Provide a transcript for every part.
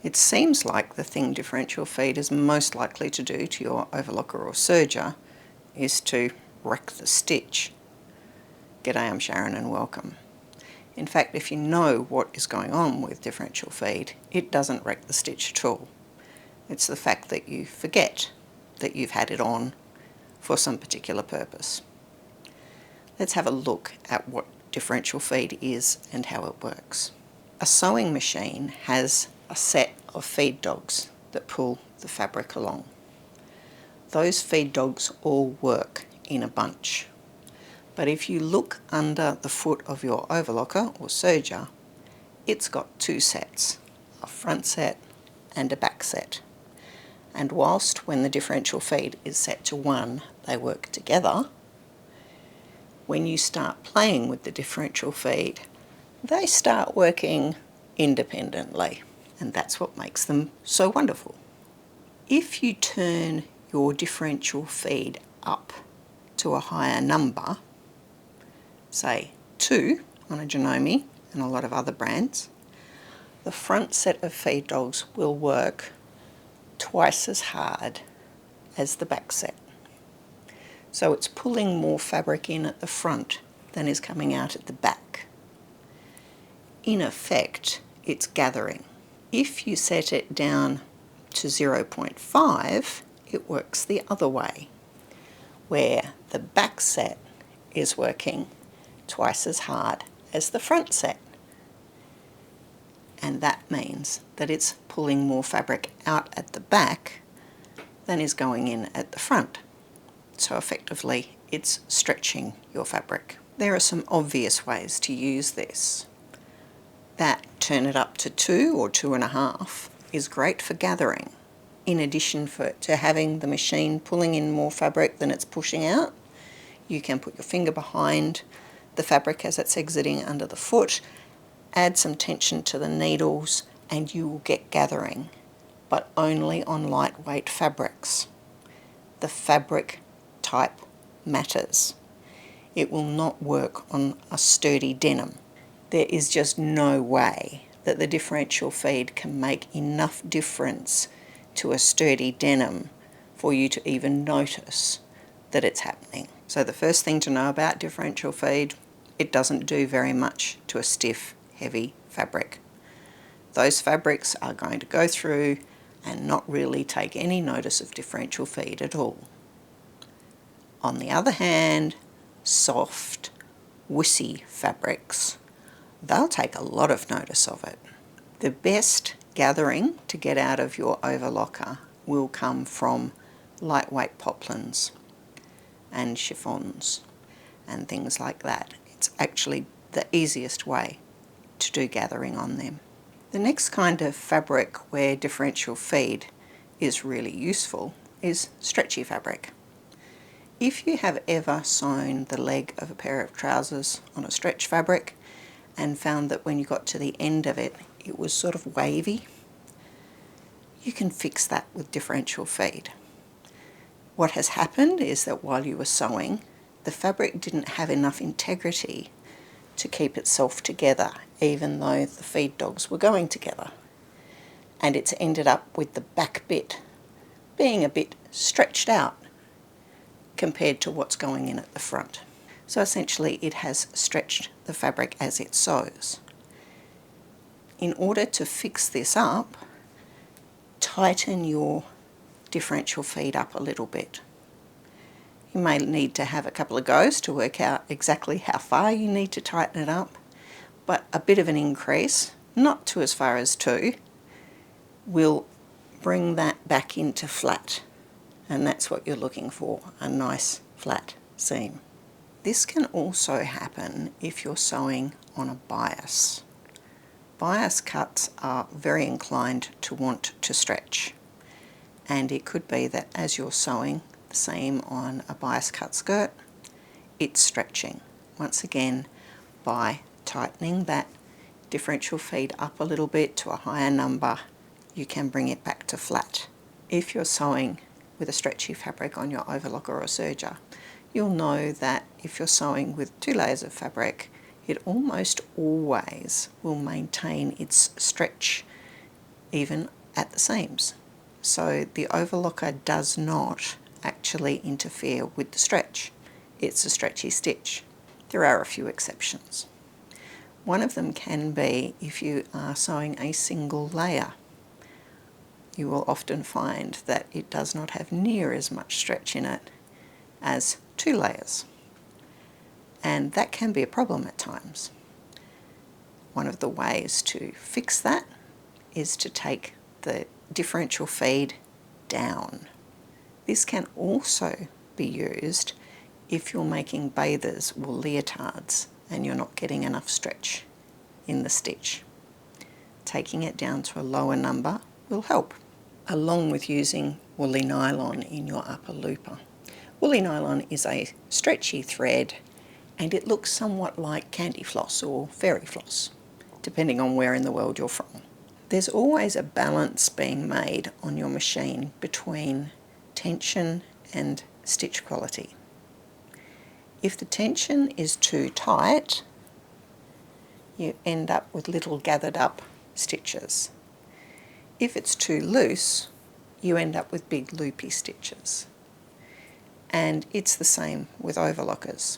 It seems like the thing differential feed is most likely to do to your overlocker or serger is to wreck the stitch. G'day, I'm Sharyn and welcome. In fact, if you know what is going on with differential feed, it doesn't wreck the stitch at all. It's the fact that you forget that you've had it on for some particular purpose. Let's have a look at what differential feed is and how it works. A sewing machine has a set of feed dogs that pull the fabric along. Those feed dogs all work in a bunch. But if you look under the foot of your overlocker or serger, it's got two sets, a front set and a back set. And whilst when the differential feed is set to 1, they work together, when you start playing with the differential feed, they start working independently. And that's what makes them so wonderful. If you turn your differential feed up to a higher number, say 2 on a Janome and a lot of other brands, the front set of feed dogs will work twice as hard as the back set. So it's pulling more fabric in at the front than is coming out at the back. In effect, it's gathering. If you set it down to 0.5, it works the other way, where the back set is working twice as hard as the front set. And that means that it's pulling more fabric out at the back than is going in at the front. So effectively, it's stretching your fabric. There are some obvious ways to use this. That turn it up to 2 or 2.5 is great for gathering. In addition to having the machine pulling in more fabric than it's pushing out, you can put your finger behind the fabric as it's exiting under the foot, add some tension to the needles, and you will get gathering, but only on lightweight fabrics. The fabric type matters. It will not work on a sturdy denim. There is just no way that the differential feed can make enough difference to a sturdy denim for you to even notice that it's happening. So the first thing to know about differential feed, it doesn't do very much to a stiff, heavy fabric. Those fabrics are going to go through and not really take any notice of differential feed at all. On the other hand, soft, wussy fabrics, they'll take a lot of notice of it. The best gathering to get out of your overlocker will come from lightweight poplins and chiffons and things like that. It's actually the easiest way to do gathering on them. The next kind of fabric where differential feed is really useful is stretchy fabric. If you have ever sewn the leg of a pair of trousers on a stretch fabric and found that when you got to the end of it, it was sort of wavy, you can fix that with differential feed. What has happened is that while you were sewing, the fabric didn't have enough integrity to keep itself together, even though the feed dogs were going together. And it's ended up with the back bit being a bit stretched out compared to what's going in at the front. So essentially it has stretched the fabric as it sews. In order to fix this up, tighten your differential feed up a little bit. You may need to have a couple of goes to work out exactly how far you need to tighten it up, but a bit of an increase, not to as far as 2, will bring that back into flat. And that's what you're looking for, a nice flat seam. This can also happen if you're sewing on a bias. Bias cuts are very inclined to want to stretch, and it could be that as you're sewing the seam on a bias cut skirt, it's stretching. Once again, by tightening that differential feed up a little bit to a higher number, you can bring it back to flat. If you're sewing with a stretchy fabric on your overlocker or serger, you'll know that if you're sewing with 2 layers of fabric, it almost always will maintain its stretch even at the seams. So the overlocker does not actually interfere with the stretch. It's a stretchy stitch. There are a few exceptions. One of them can be if you are sewing a single layer. You will often find that it does not have near as much stretch in it as 2 layers. And that can be a problem at times. One of the ways to fix that is to take the differential feed down. This can also be used if you're making bathers or leotards and you're not getting enough stretch in the stitch. Taking it down to a lower number will help, along with using woolly nylon in your upper looper. Woolly nylon is a stretchy thread and it looks somewhat like candy floss or fairy floss, depending on where in the world you're from. There's always a balance being made on your machine between tension and stitch quality. If the tension is too tight, you end up with little gathered up stitches. If it's too loose, you end up with big loopy stitches. And it's the same with overlockers.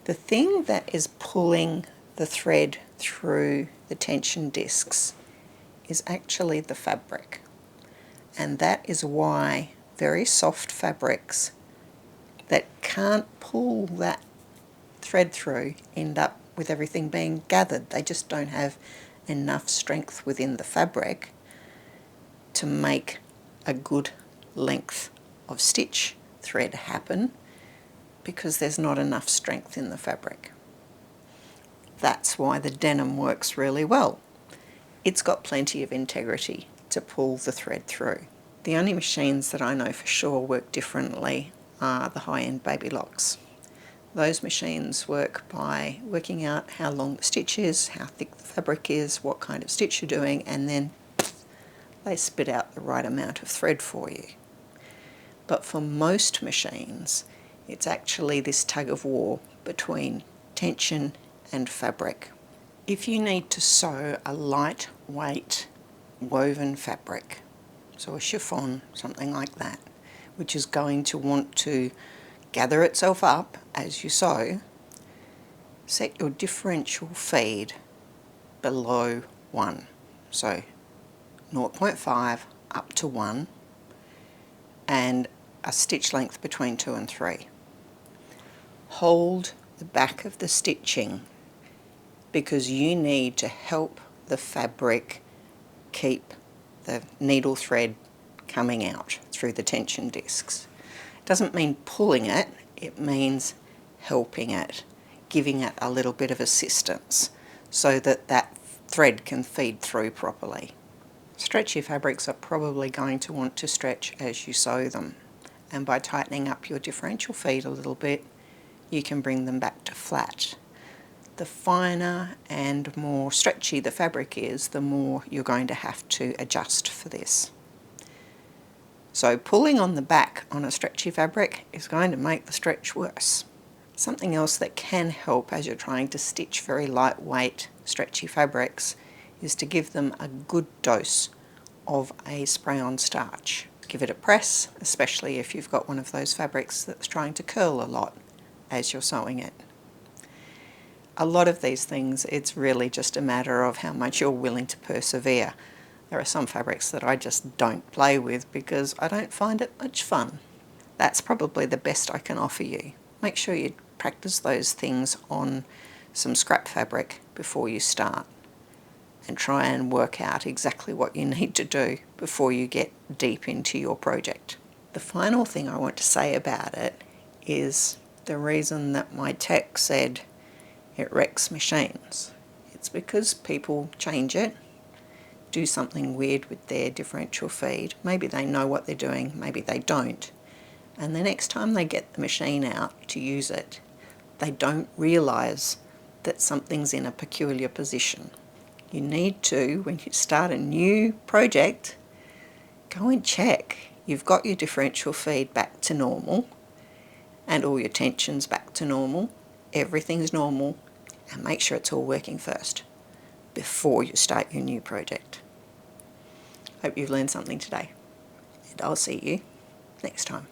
The thing that is pulling the thread through the tension discs is actually the fabric. And that is why very soft fabrics that can't pull that thread through end up with everything being gathered. They just don't have enough strength within the fabric to make a good length of stitch thread happen because there's not enough strength in the fabric. That's why the denim works really well. It's got plenty of integrity to pull the thread through. The only machines that I know for sure work differently are the high-end baby locks. Those machines work by working out how long the stitch is, how thick the fabric is, what kind of stitch you're doing, and then they spit out the right amount of thread for you. But for most machines, it's actually this tug of war between tension and fabric. If you need to sew a lightweight woven fabric, so a chiffon, something like that, which is going to want to gather itself up as you sew, set your differential feed below 1. So 0.5 up to 1 and a stitch length between 2 and 3. Hold the back of the stitching because you need to help the fabric keep the needle thread coming out through the tension discs. It doesn't mean pulling it, it means helping it, giving it a little bit of assistance so that that thread can feed through properly. Stretchy fabrics are probably going to want to stretch as you sew them, and by tightening up your differential feed a little bit, you can bring them back to flat. The finer and more stretchy the fabric is, the more you're going to have to adjust for this. So pulling on the back on a stretchy fabric is going to make the stretch worse. Something else that can help as you're trying to stitch very lightweight stretchy fabrics is to give them a good dose of a spray-on starch. Give it a press, especially if you've got one of those fabrics that's trying to curl a lot as you're sewing it. A lot of these things, it's really just a matter of how much you're willing to persevere. There are some fabrics that I just don't play with because I don't find it much fun. That's probably the best I can offer you. Make sure you practice those things on some scrap fabric before you start and try and work out exactly what you need to do before you get deep into your project. The final thing I want to say about it is the reason that my tech said it wrecks machines. It's because people change it, do something weird with their differential feed. Maybe they know what they're doing, maybe they don't. And the next time they get the machine out to use it, they don't realise that something's in a peculiar position. You need to, when you start a new project, go and check. You've got your differential feed back to normal and all your tensions back to normal. Everything's normal, and make sure it's all working first before you start your new project. Hope you've learned something today, and I'll see you next time.